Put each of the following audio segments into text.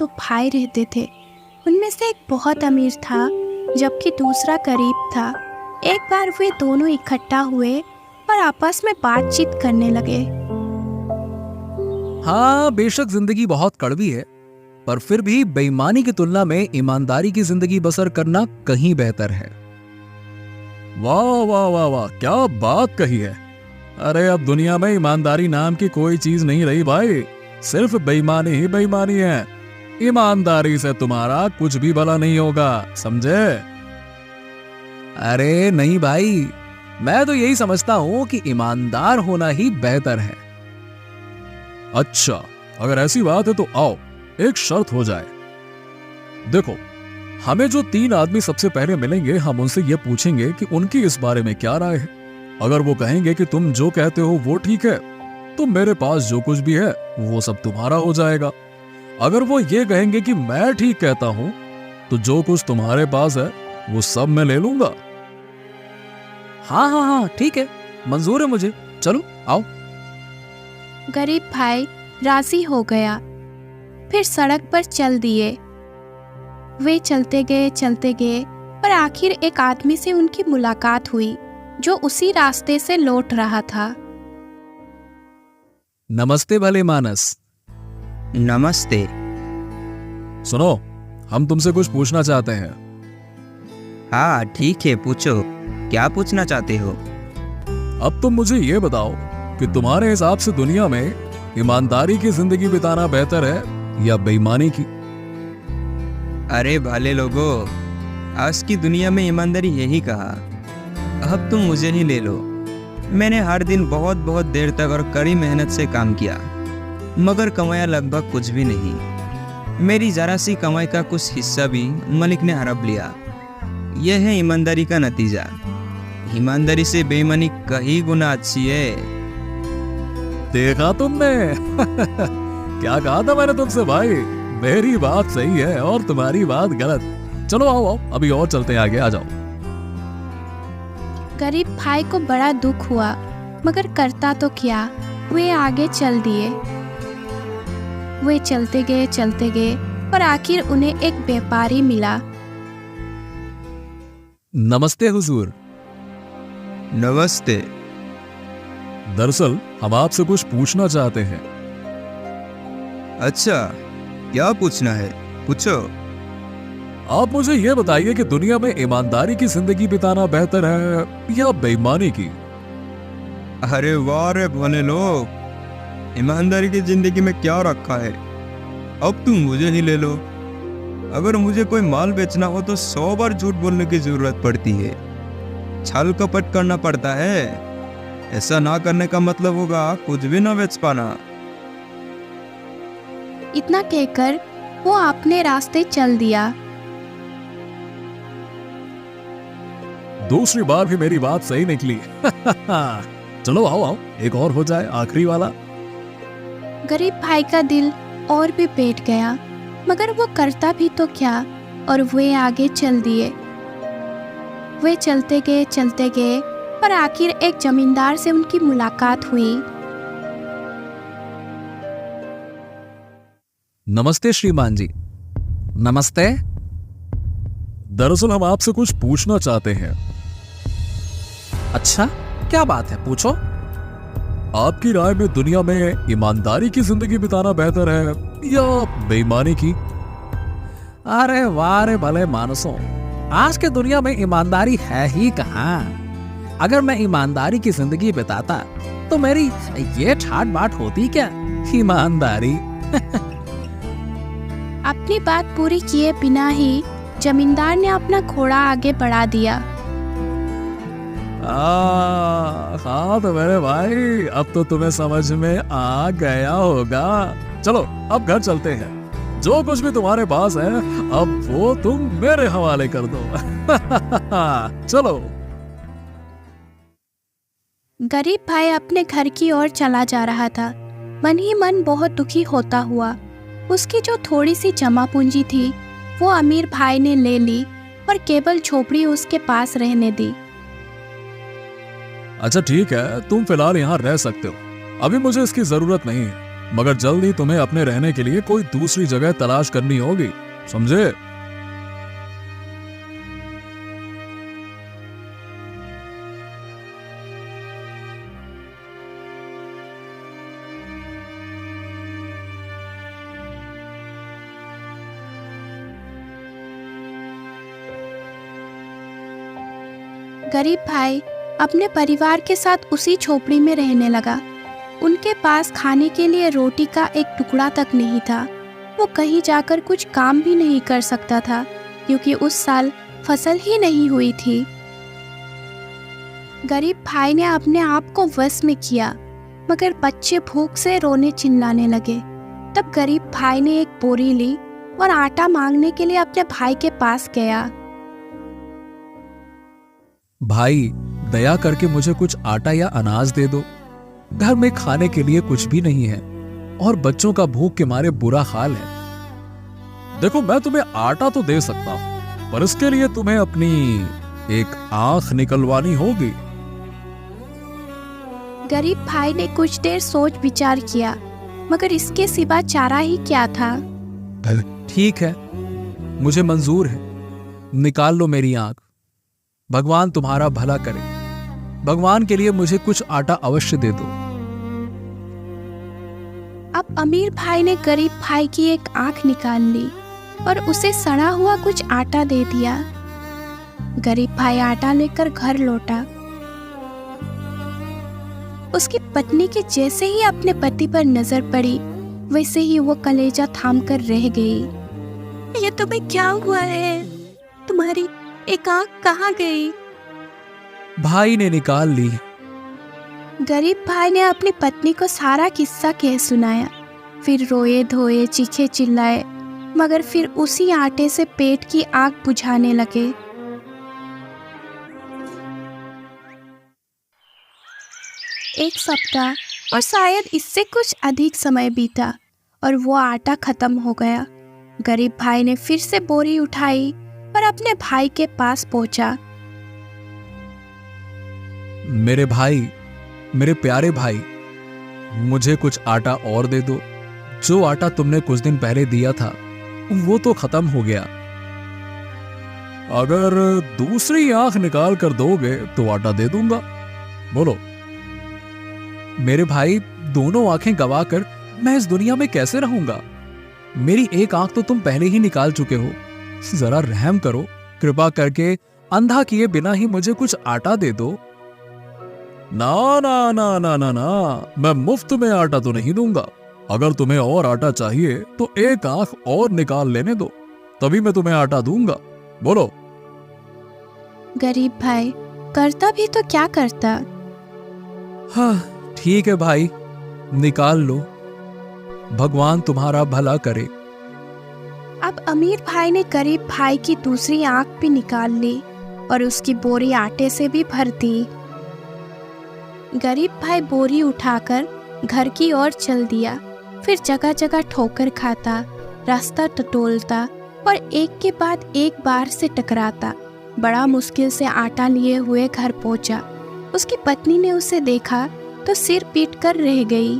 दो भाई रहते थे। उनमें से एक बहुत अमीर था जबकि दूसरा गरीब था। एक बार वे दोनों इकट्ठा हुए और आपस में बातचीत करने लगे। हाँ, बेशक जिंदगी बहुत कड़वी है, पर फिर भी बेईमानी की तुलना में ईमानदारी की जिंदगी बसर करना कहीं बेहतर है। वाह वाह वाह वाह, क्या बात कही है। अरे अब दुनिया में ईमानदारी नाम की कोई चीज नहीं रही भाई, सिर्फ बेईमानी ही बेईमानी है। ईमानदारी से तुम्हारा कुछ भी भला नहीं होगा, समझे? अरे नहीं भाई, मैं तो यही समझता हूं कि ईमानदार होना ही बेहतर है। अच्छा, अगर ऐसी बात है तो आओ एक शर्त हो जाए। देखो, हमें जो 3 आदमी सबसे पहले मिलेंगे, हम उनसे ये पूछेंगे कि उनकी इस बारे में क्या राय है। अगर वो कहेंगे कि तुम जो कहते हो वो ठीक है, तो मेरे पास जो कुछ भी है वो सब तुम्हारा हो जाएगा। अगर वो ये कहेंगे कि मैं ठीक कहता हूं, तो जो कुछ तुम्हारे पास है वो सब मैं ले लूंगा। हाँ हाँ हाँ, ठीक है, मंजूर है मुझे, चलो आओ। गरीब भाई राजी हो गया, फिर सड़क पर चल दिए। वे चलते गए और आखिर एक आदमी से उनकी मुलाकात हुई जो उसी रास्ते से लौट रहा था। नमस्ते भले मानस। नमस्ते। सुनो, हम तुमसे कुछ पूछना चाहते हैं। हाँ ठीक है, पूछो, क्या पूछना चाहते हो? अब तुम मुझे ये बताओ कि तुम्हारे हिसाब से दुनिया में ईमानदारी की जिंदगी बिताना बेहतर है या बेईमानी की? अरे भले लोगों, आज की दुनिया में ईमानदारी यही कहा। अब तुम मुझे ही ले लो। मैंने हर दिन बहुत बहुत देर तक और कड़ी मेहनत से काम किया, मगर कमाया लगभग कुछ भी नहीं। मेरी जरा सी कमाई का कुछ हिस्सा भी मालिक ने हड़प लिया। यह है ईमानदारी का नतीजा। ईमानदारी से बेईमानी कहीं गुना अच्छी है। देखा तुमने? क्या कहा था मैंने तुमसे भाई, मेरी बात सही है और तुम्हारी बात गलत। चलो आओ आओ, अभी और चलते हैं आगे, आ जाओ। गरीब भाई को बड़ा दुख हुआ, मगर करता तो क्या, वे आगे चल दिए। वे चलते गए और आखिर उन्हें एक व्यापारी मिला। नमस्ते हुजूर। नमस्ते। दरअसल हम आपसे कुछ पूछना चाहते हैं। अच्छा, क्या पूछना है? पूछो। आप मुझे ये बताइए कि दुनिया में ईमानदारी की जिंदगी बिताना बेहतर है या बेईमानी की? अरे वाह रे भले लोग, ईमानदारी की जिंदगी में क्या रखा है? अब तुम मुझे ही ले लो। अगर मुझे कोई माल बेचना हो तो 100 बार झूठ बोलने की जरूरत पड़ती है, छल कपट करना पड़ता है। ऐसा ना करने का मतलब होगा कुछ भी ना बेच पाना। इतना कहकर वो अपने रास्ते चल दिया। दूसरी बार भी मेरी बात सही निकली। चलो आओ आओ, एक और हो जाए, आखिरी वाला। गरीब भाई का दिल और भी बैठ गया, मगर वो करता भी तो क्या, और वे आगे चल दिए। वे चलते गए और आखिर एक जमींदार से उनकी मुलाकात हुई। नमस्ते श्रीमान जी। नमस्ते। दरअसल हम आपसे कुछ पूछना चाहते हैं। अच्छा, क्या बात है, पूछो। आपकी राय में दुनिया में ईमानदारी की जिंदगी बिताना बेहतर है या बेईमानी की? अरे वाह रे भले मानसों, आज के दुनिया में ईमानदारी है ही कहाँ। अगर मैं ईमानदारी की जिंदगी बिताता तो मेरी ये ठाट बाट होती क्या, ईमानदारी। अपनी बात पूरी किए बिना ही जमींदार ने अपना घोड़ा आगे बढ़ा दिया। हाँ तो मेरे भाई, अब तो तुम्हें समझ में आ गया होगा। चलो अब घर चलते हैं। जो कुछ भी तुम्हारे पास है अब वो तुम मेरे हवाले कर दो। चलो। गरीब भाई अपने घर की ओर चला जा रहा था, मन ही मन बहुत दुखी होता हुआ। उसकी जो थोड़ी सी जमा पूंजी थी वो अमीर भाई ने ले ली और केवल झोपड़ी उसके पास रहने दी। अच्छा ठीक है, तुम फिलहाल यहाँ रह सकते हो, अभी मुझे इसकी जरूरत नहीं है। मगर जल्द ही तुम्हें अपने रहने के लिए कोई दूसरी जगह तलाश करनी होगी, समझे? गरीब भाई अपने परिवार के साथ उसी झोपड़ी में रहने लगा। उनके पास खाने के लिए रोटी का एक टुकड़ा तक नहीं था। वो कहीं जाकर कुछ काम भी नहीं कर सकता था क्योंकि उस साल फसल ही नहीं हुई थी। गरीब भाई ने अपने आप को वश में किया, मगर बच्चे भूख से रोने चिल्लाने लगे। तब गरीब भाई ने एक बोरी ली और आटा मांगने के लिए अपने भाई के पास गया। भाई, दया करके मुझे कुछ आटा या अनाज दे दो। घर में खाने के लिए कुछ भी नहीं है और बच्चों का भूख के मारे बुरा हाल है। देखो, मैं तुम्हें आटा तो दे सकता हूं, पर इसके लिए तुम्हें अपनी एक आंख निकलवानी होगी। गरीब भाई ने कुछ देर सोच विचार किया, मगर इसके सिवा चारा ही क्या था। ठीक है, मुझे मंजूर है, निकाल लो मेरी आंख। भगवान तुम्हारा भला करे। भगवान के लिए मुझे कुछ आटा अवश्य दे दो। अब अमीर भाई ने गरीब भाई की एक आंख निकाल ली और उसे सड़ा हुआ कुछ आटा दे दिया। गरीब भाई आटा लेकर घर लौटा। उसकी पत्नी के जैसे ही अपने पति पर नजर पड़ी, वैसे ही वो कलेजा थाम कर रह गई। ये तुम्हें क्या हुआ है? तुम्हारी एक आंख कहाँ गई? भाई ने निकाल ली। गरीब भाई ने अपनी पत्नी को सारा किस्सा कह सुनाया। फिर रोए धोए चीखे चिल्लाए, मगर फिर उसी आटे से पेट की आग बुझाने लगे। एक सप्ताह और शायद इससे कुछ अधिक समय बीता और वो आटा खत्म हो गया। गरीब भाई ने फिर से बोरी उठाई और अपने भाई के पास पहुंचा। मेरे भाई, मेरे प्यारे भाई, मुझे कुछ आटा और दे दो। जो आटा तुमने कुछ दिन पहले दिया था वो तो खत्म हो गया। अगर दूसरी आंख निकाल कर दोगे तो आटा दे दूंगा। बोलो। मेरे भाई, दोनों आंखें गवाकर मैं इस दुनिया में कैसे रहूंगा? मेरी एक आंख तो तुम पहले ही निकाल चुके हो। जरा रहम करो, कृपा करके अंधा किए बिना ही मुझे कुछ आटा दे दो। ना ना ना ना ना ना, मैं मुफ्त में आटा तो नहीं दूंगा। अगर तुम्हें और आटा चाहिए तो एक आंख और निकाल लेने दो, तभी मैं तुम्हें आटा दूंगा। बोलो। गरीब भाई करता भी तो क्या करता। हाँ ठीक है भाई, निकाल लो। भगवान तुम्हारा भला करे। अब अमीर भाई ने गरीब भाई की दूसरी आंख भी निकाल ली और उसकी बोरी आटे से भी भर दी। गरीब भाई बोरी उठाकर घर की ओर चल दिया। फिर जगह जगह ठोकर खाता, रास्ता टटोलता और एक के बाद एक बार से टकराता बड़ा मुश्किल से आटा लिए हुए घर पहुंचा। उसकी पत्नी ने उसे देखा तो सिर पीट कर रह गई।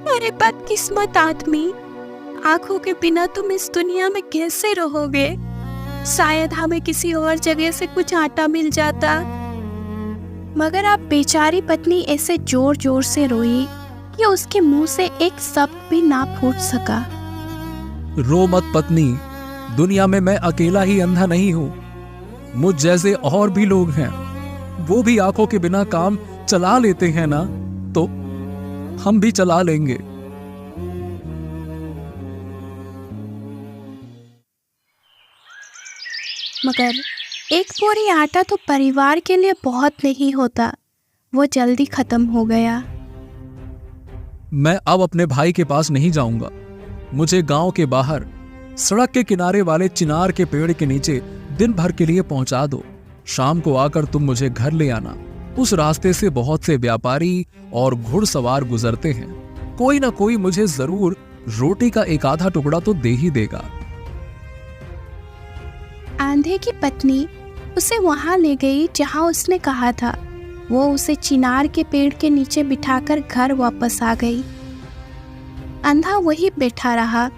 अरे बदकिस्मत आदमी, आंखों के बिना तुम इस दुनिया में कैसे रहोगे? शायद हमें किसी और जगह से कुछ आटा मिल जाता। मगर अब बेचारी पत्नी ऐसे जोर जोर से रोई कि उसके मुंह से एक शब्द भी ना फूट सका। रो मत पत्नी, दुनिया में मैं अकेला ही अंधा नहीं हूं। मुझ जैसे और भी लोग हैं, वो भी आंखों के बिना काम चला लेते हैं ना, तो हम भी चला लेंगे। मगर एक बोरी आटा तो परिवार के लिए बहुत नहीं होता। वो जल्दी खत्म हो गया। मैं अब अपने भाई के पास नहीं जाऊंगा। मुझे गांव के बाहर सड़क के किनारे वाले चिनार के पेड़ के नीचे दिन भर के लिए पहुंचा दो। शाम को आकर तुम मुझे घर ले आना। उस रास्ते से बहुत से व्यापारी और घुड़सवार गुजरते हैं। कोई ना कोई मुझे जरूर रोटी का एक आधा टुकड़ा तो दे ही देगा। आंधे की पत्नी उसे वहां ले गई जहां उसने कहा था। वो उसे चिनार के पेड़ के नीचे बिठाकर घर वापस आ गई। अंधा वही बैठा रहा